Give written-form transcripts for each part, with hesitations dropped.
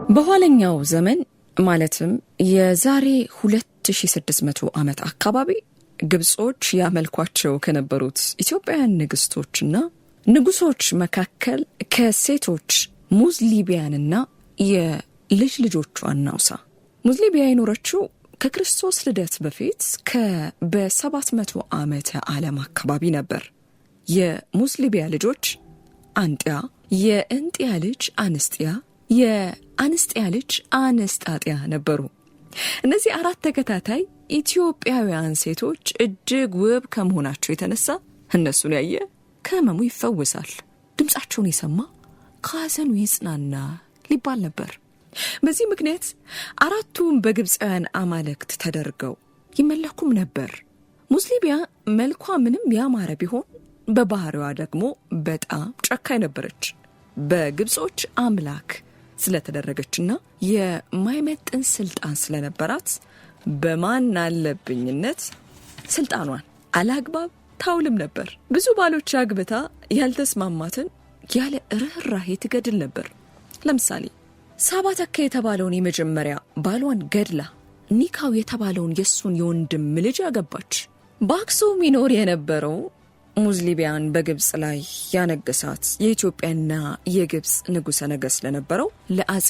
በኋለኛው ዘመን ማለትም የዛሬ 2600 ዓመት አካባቢ ግብጾች ያመልኳቸው ከነበሩት ኢትዮጵያውያን ንግስቶችና ንጉሶች መካከል ከሴቶች ሙዝሊቢያንና የልጅ ልጆቿን ናውሳ። ሙዝሊቢያ የኖረችው ከክርስቶስ ልደት በፊት በ700 ዓመተ ዓለም አካባቢ ነበር። የሙዝሊቢያ ልጆች አንጥያ፣ የእንጥያ ልጅ አንስጥያ፣ የአንስጥያ ልጅ አንስጣጥያ ነበሩ። እነዚህ አራት ተከታታይ ኢትዮጵያውያን ሴቶች እጅግ ውብ ከመሆናቸው የተነሳ እነሱን ያየ ከህመሙ ይፈወሳል፣ ድምጻቸውን የሰማ ከሐዘኑ ይጽናና ሊባል ነበር። በዚህ ምክንያት አራቱም በግብፃውያን አማልክት ተደርገው ይመለኩም ነበር። ሙዝሊቢያ መልኳ ምንም ያማረ ቢሆን በባህሪዋ ደግሞ በጣም ጨካኝ ነበረች። በግብጾች አምላክ ስለተደረገችና የማይመጥን ስልጣን ስለነበራት በማን አለብኝነት ስልጣኗን አላግባብ ታውልም ነበር። ብዙ ባሎች አግብታ ያልተስማማትን ያለ ርህራሄ ትገድል ነበር። ለምሳሌ ሳባተካ የተባለውን የመጀመሪያ ባሏን ገድላ ኒካው የተባለውን የሱን የወንድም ልጅ ያገባች። በአክሱም ይኖር የነበረው ሙዝሊቢያን በግብጽ ላይ ያነገሳት የኢትዮጵያና የግብጽ ንጉሠ ነገሥት ለነበረው ለአጼ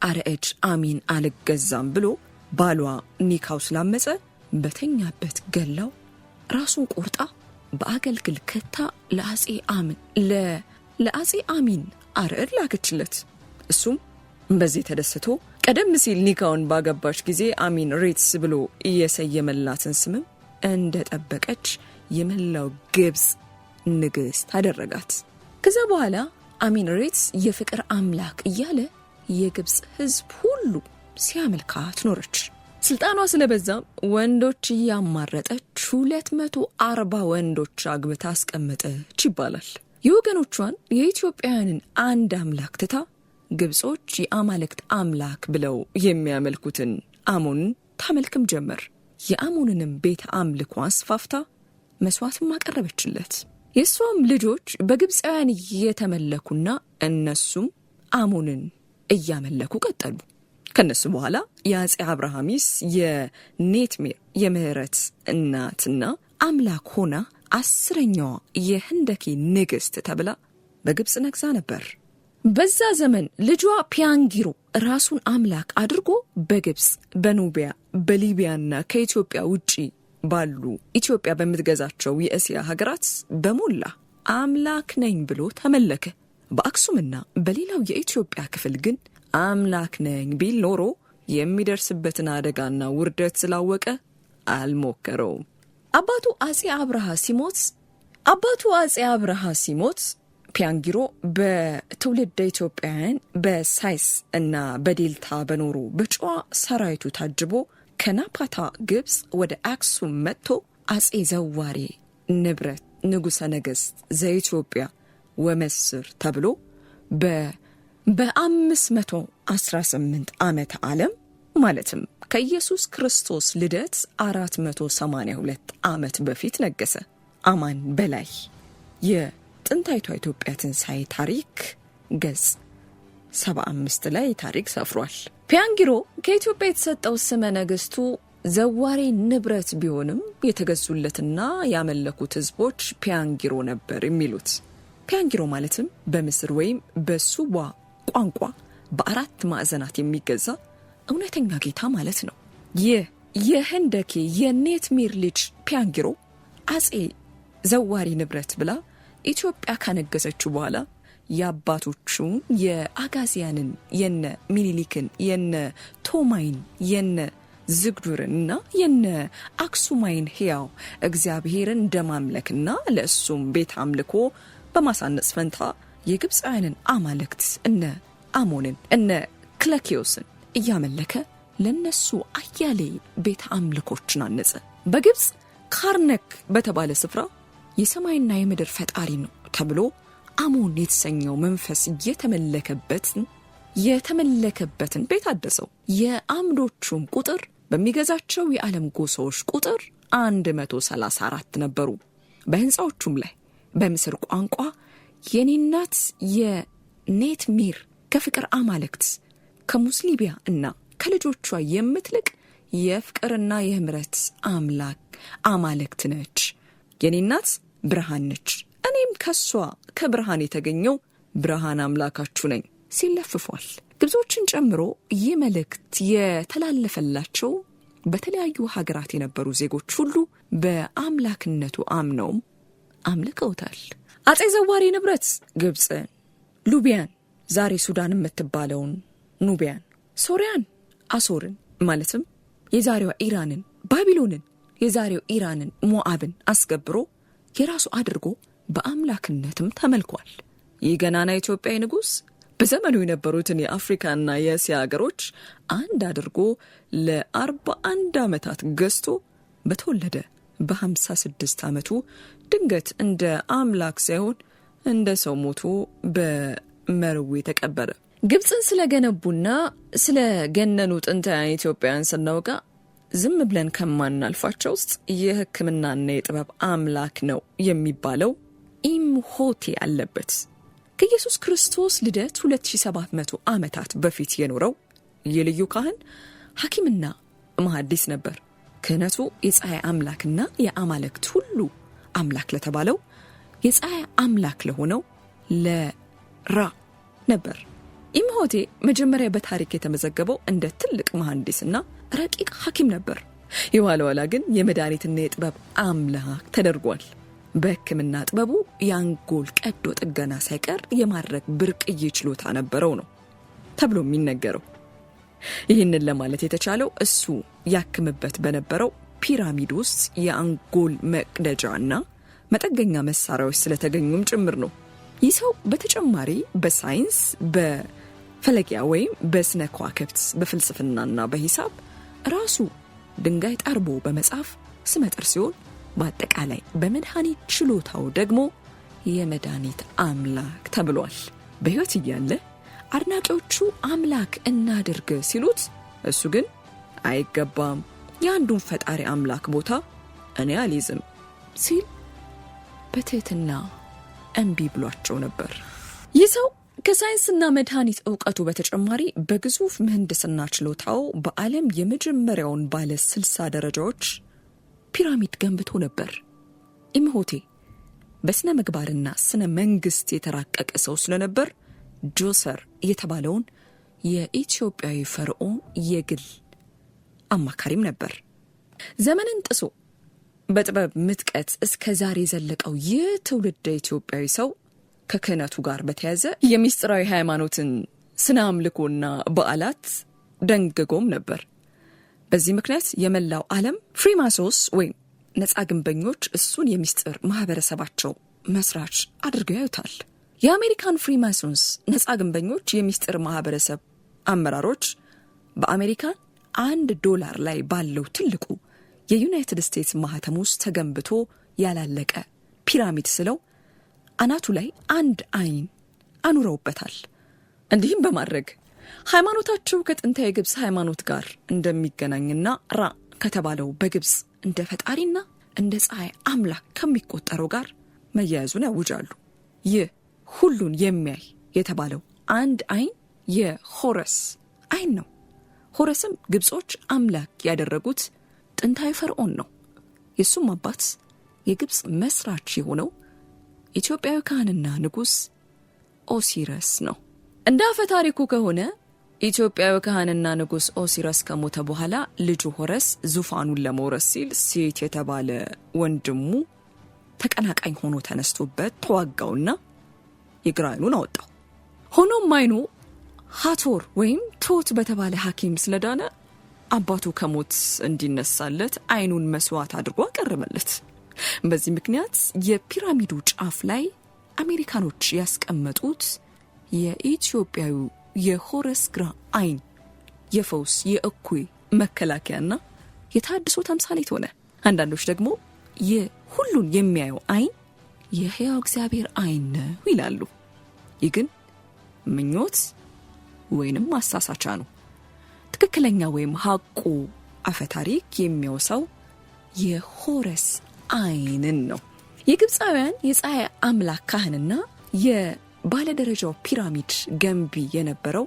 አርዕድ አሚን አልገዛም ብሎ ባሏ ኒካው ስላመፀ በተኛበት ገላው ራሱን ቆርጣ በአገልግል ከታ ለአጼ አሚን አርዕድ ላከችለት። እሱም በዚህ ተደስቶ ቀደም ሲል ኒካውን ባገባች ጊዜ አሚን ሬትስ ብሎ እየሰየመላትን ስምም እንደጠበቀች የመላው ግብጽ ንግስት አደረጋት። ከዛ በኋላ አሚን ሬትስ የፍቅር አምላክ እያለ የግብጽ ህዝብ ሁሉ ሲያመልካት ኖረች። ስልጣኗ ስለበዛም ወንዶች ያማረጠች 240 ወንዶች አግብታ አስቀመጠች ይባላል። የወገኖቿን የኢትዮጵያውያንን አንድ አምላክ ትታ ግብጾች የአማልክት አምላክ ብለው የሚያመልኩትን አሞንን ታመልክም ጀመር። የአሞንንም ቤት አምልኮ አስፋፍታ መስዋዕትም አቀረበችለት። የሷም ልጆች በግብፃውያን እየተመለኩና እነሱም አሞንን እያመለኩ ቀጠሉ። ከነሱ በኋላ የአጼ አብርሃሚስ የኔትሜር የምህረት እናትና አምላክ ሆና 10ኛዋ የህንደኬ ንግስት ተብላ በግብጽ ነግዛ ነበር። በዛ ዘመን ልጇ ፒያንጊሮ ራሱን አምላክ አድርጎ በግብጽ፣ በኑቢያ፣ በሊቢያና ከኢትዮጵያ ውጪ ባሉ ኢትዮጵያ በምትገዛቸው የእስያ ሀገራት በሞላ አምላክ ነኝ ብሎ ተመለከ። በአክሱምና በሌላው የኢትዮጵያ ክፍል ግን አምላክ ነኝ ቢል ኖሮ የሚደርስበትን አደጋና ውርደት ስላወቀ አልሞከረውም። አባቱ አጼ አብርሃ ሲሞት ፒያንጊሮ በትውልደ ኢትዮጵያውያን በሳይስ እና በዴልታ በኖሩ በጨዋ ሰራዊቱ ታጅቦ ከናፓታ ግብጽ ወደ አክሱም መጥቶ አጼ ዘዋሬ ንብረት ንጉሠ ነገሥት ዘኢትዮጵያ ወመስር ተብሎ በ518 ዓመተ ዓለም ማለትም ከኢየሱስ ክርስቶስ ልደት 482 ዓመት በፊት ነገሰ። አማን በላይ የጥንታይቷ ኢትዮጵያ ትንሣኤ ታሪክ ገጽ 75 ላይ ታሪክ ሰፍሯል። ፒያንጊሮ ከኢትዮጵያ የተሰጠው ስመ ነገስቱ ዘዋሬ ንብረት ቢሆንም የተገዙለትና ያመለኩት ህዝቦች ፒያንጊሮ ነበር የሚሉት። ፒያንጊሮ ማለትም በምስር ወይም በሱባ ቋንቋ በአራት ማዕዘናት የሚገዛ እውነተኛ ጌታ ማለት ነው። የህንደኬ የኔትሜር ልጅ ፒያንጊሮ አጼ ዘዋሬ ንብረት ብላ ኢትዮጵያ ካነገሰችው በኋላ የአባቶቹን የአጋዚያንን የነ ሚኒሊክን የነ ቶማይን የነ ዝግዱርንና የነ አክሱማይን ሕያው እግዚአብሔርን እንደማምለክና ለእሱም ቤት አምልኮ በማሳነጽ ፈንታ የግብፃውያንን አማልክት እነ አሞንን እነ ክለኪዮስን እያመለከ ለነሱ አያሌ ቤት አምልኮችን አነጸ። በግብፅ ካርነክ በተባለ ስፍራ የሰማይና የምድር ፈጣሪ ነው ተብሎ አሞን የተሰኘው መንፈስ የተመለከበትን ቤት አደሰው። የአምዶቹም ቁጥር በሚገዛቸው የዓለም ጎሳዎች ቁጥር 134 ነበሩ። በህንፃዎቹም ላይ በምስር ቋንቋ የኔናት የኔትሜር ከፍቅር አማልክት ከሙስሊቢያ እና ከልጆቿ የምትልቅ የፍቅርና የምህረት አማልክት ነች። የኔ እናት ብርሃን ነች፣ እኔም ከሷ ከብርሃን የተገኘው ብርሃን አምላካችሁ ነኝ ሲል ለፍፏል። ግብጾችን ጨምሮ ይህ መልእክት የተላለፈላቸው በተለያዩ ሀገራት የነበሩ ዜጎች ሁሉ በአምላክነቱ አምነውም አምልከውታል። አጼ ዘዋሪ ንብረት ግብፅን፣ ሉቢያን ዛሬ ሱዳን የምትባለውን ኑቢያን፣ ሶሪያን አሶርን ማለትም የዛሬዋ ኢራንን፣ ባቢሎንን የዛሬው ኢራንን፣ ሞዓብን አስገብሮ የራሱ አድርጎ በአምላክነትም ተመልኳል። ይህ ገናና ኢትዮጵያዊ ንጉሥ በዘመኑ የነበሩትን የአፍሪካና የእስያ ሀገሮች አንድ አድርጎ ለ41 ዓመታት ገዝቶ በተወለደ በ56 ዓመቱ ድንገት እንደ አምላክ ሳይሆን እንደ ሰው ሞቶ በመርዌ ተቀበረ። ግብፅን ስለገነቡና ስለገነኑ ጥንታውያን ኢትዮጵያውያን ስናውቃ ዝም ብለን ከማናልፋቸው ውስጥ የሕክምናና የጥበብ አምላክ ነው የሚባለው ኢምሆቴ አለበት። ከኢየሱስ ክርስቶስ ልደት 2700 ዓመታት በፊት የኖረው የልዩ ካህን ሐኪምና መሐዲስ ነበር። ክህነቱ የፀሐይ አምላክና የአማልክት ሁሉ አምላክ ለተባለው የፀሐይ አምላክ ለሆነው ለራ ነበር። ኢምሆቴ መጀመሪያ በታሪክ የተመዘገበው እንደ ትልቅ መሐንዲስና ረቂቅ ሐኪም ነበር። የኋላ ኋላ ግን የመድኃኒትና የጥበብ አምላክ ተደርጓል። በሕክምና ጥበቡ የአንጎል ቀዶ ጥገና ሳይቀር የማድረግ ብርቅዬ ችሎታ ነበረው ነው ተብሎ የሚነገረው። ይህንን ለማለት የተቻለው እሱ ያክምበት በነበረው ፒራሚድ ውስጥ የአንጎል መቅደጃና መጠገኛ መሳሪያዎች ስለተገኙም ጭምር ነው። ይህ ሰው በተጨማሪ በሳይንስ፣ በፈለጊያ ወይም በስነ ከዋክብት፣ በፍልስፍናና በሂሳብ ራሱ ድንጋይ ጠርቦ በመጻፍ ስመጥር ሲሆን በአጠቃላይ በመድኃኒት ችሎታው ደግሞ የመድኃኒት አምላክ ተብሏል። በሕይወት እያለ አድናቂዎቹ አምላክ እናድርግ ሲሉት እሱ ግን አይገባም፣ የአንዱን ፈጣሪ አምላክ ቦታ እኔ አልይዝም ሲል በትህትና እምቢ ብሏቸው ነበር። ይህ ሰው ከሳይንስና መድኃኒት ዕውቀቱ በተጨማሪ በግዙፍ ምህንድስና ችሎታው በዓለም የመጀመሪያውን ባለ 60 ደረጃዎች ፒራሚድ ገንብቶ ነበር። ኢምሆቴ በስነ ምግባርና ስነ መንግስት የተራቀቀ ሰው ስለነበር ጆሰር የተባለውን የኢትዮጵያዊ ፈርዖን የግል አማካሪም ነበር። ዘመንን ጥሶ በጥበብ ምጥቀት እስከ ዛሬ ዘለቀው ይህ ትውልደ ኢትዮጵያዊ ሰው ከክህነቱ ጋር በተያዘ የሚስጥራዊ ሃይማኖትን ስነ አምልኮና በዓላት ደንግጎም ነበር። በዚህ ምክንያት የመላው ዓለም ፍሪማሶንስ ወይም ነፃ ግንበኞች እሱን የሚስጥር ማህበረሰባቸው መስራች አድርገው ያዩታል። የአሜሪካን ፍሪማሶንስ ነፃ ግንበኞች የሚስጥር ማህበረሰብ አመራሮች በአሜሪካን $1 ላይ ባለው ትልቁ የዩናይትድ ስቴትስ ማህተም ውስጥ ተገንብቶ ያላለቀ ፒራሚድ ስለው አናቱ ላይ አንድ አይን አኑረውበታል። እንዲህም በማድረግ ሃይማኖታቸው ከጥንታዊ የግብፅ ሃይማኖት ጋር እንደሚገናኝና ራ ከተባለው በግብፅ እንደ ፈጣሪና እንደ ፀሐይ አምላክ ከሚቆጠረው ጋር መያያዙን ያውጃሉ። ይህ ሁሉን የሚያይ የተባለው አንድ አይን የሆረስ አይን ነው። ሆረስም ግብጾች አምላክ ያደረጉት ጥንታዊ ፈርዖን ነው። የሱም አባት የግብፅ መስራች የሆነው ኢትዮጵያዊ ካህንና ንጉስ ኦሲረስ ነው። እንደ አፈ ታሪኩ ከሆነ ኢትዮጵያዊ ካህንና ንጉስ ኦሲረስ ከሞተ በኋላ ልጁ ሆረስ ዙፋኑን ለመውረስ ሲል ሴት የተባለ ወንድሙ ተቀናቃኝ ሆኖ ተነስቶበት ተዋጋውና የግራ አይኑን አወጣው። ሆኖም አይኑ ሃቶር ወይም ቶት በተባለ ሐኪም ስለዳነ አባቱ ከሞት እንዲነሳለት አይኑን መስዋዕት አድርጎ አቀረበለት። በዚህ ምክንያት የፒራሚዱ ጫፍ ላይ አሜሪካኖች ያስቀመጡት የኢትዮጵያዊ የሆረስ ግራ አይን የፈውስ የእኩይ መከላከያና የታድሶ ተምሳሌት ሆነ። አንዳንዶች ደግሞ የሁሉን የሚያየው አይን የሕያው እግዚአብሔር አይን ነው ይላሉ። ይህ ግን ምኞት ወይንም ማሳሳቻ ነው። ትክክለኛ ወይም ሐቁ አፈታሪክ የሚያወሳው የሆረስ አይንን ነው። የግብፃውያን የፀሐይ አምላክ ካህንና የባለደረጃው ፒራሚድ ገንቢ የነበረው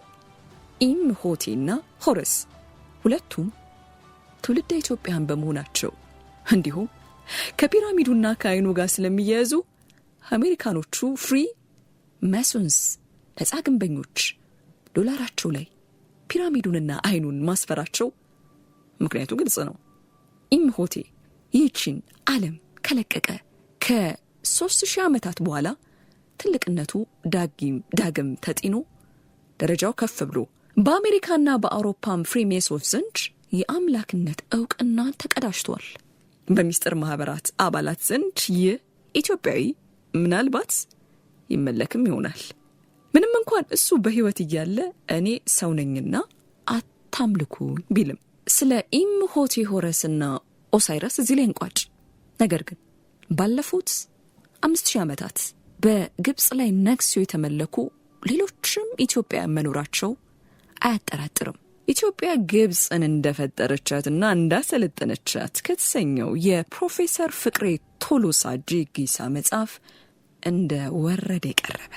ኢምሆቴና ሆረስ ሁለቱም ትውልደ ኢትዮጵያን በመሆናቸው እንዲሁም ከፒራሚዱና ከአይኑ ጋር ስለሚያያዙ አሜሪካኖቹ ፍሪ ማሶንስ ነፃ ግንበኞች ዶላራቸው ላይ ፒራሚዱንና አይኑን ማስፈራቸው ምክንያቱ ግልጽ ነው። ኢምሆቴ ይህችን ዓለም ከለቀቀ ከ3000 ዓመታት በኋላ ትልቅነቱ ዳግም ተጢኖ ደረጃው ከፍ ብሎ በአሜሪካና በአውሮፓም ፍሪሜሶች ዘንድ የአምላክነት ዕውቅና ተቀዳጅቷል። በሚስጥር ማህበራት አባላት ዘንድ ይህ ኢትዮጵያዊ ምናልባት ይመለክም ይሆናል። ምንም እንኳን እሱ በህይወት እያለ እኔ ሰው ነኝና አታምልኩኝ ቢልም ስለ ኢምሆቴ ሆረስና ኦሳይረስ እዚህ ላይ እንቋጭ። ነገር ግን ባለፉት 5000 ዓመታት በግብጽ ላይ ነግሰው የተመለኩ ሌሎችም ኢትዮጵያ መኖራቸው አያጠራጥርም። ኢትዮጵያ ግብጽን እንደፈጠረቻትና እንዳሰለጠነቻት ከተሰኘው የፕሮፌሰር ፍቅሬ ቶሎሳ ጂጊሳ መጽሐፍ እንደ ወረደ የቀረበ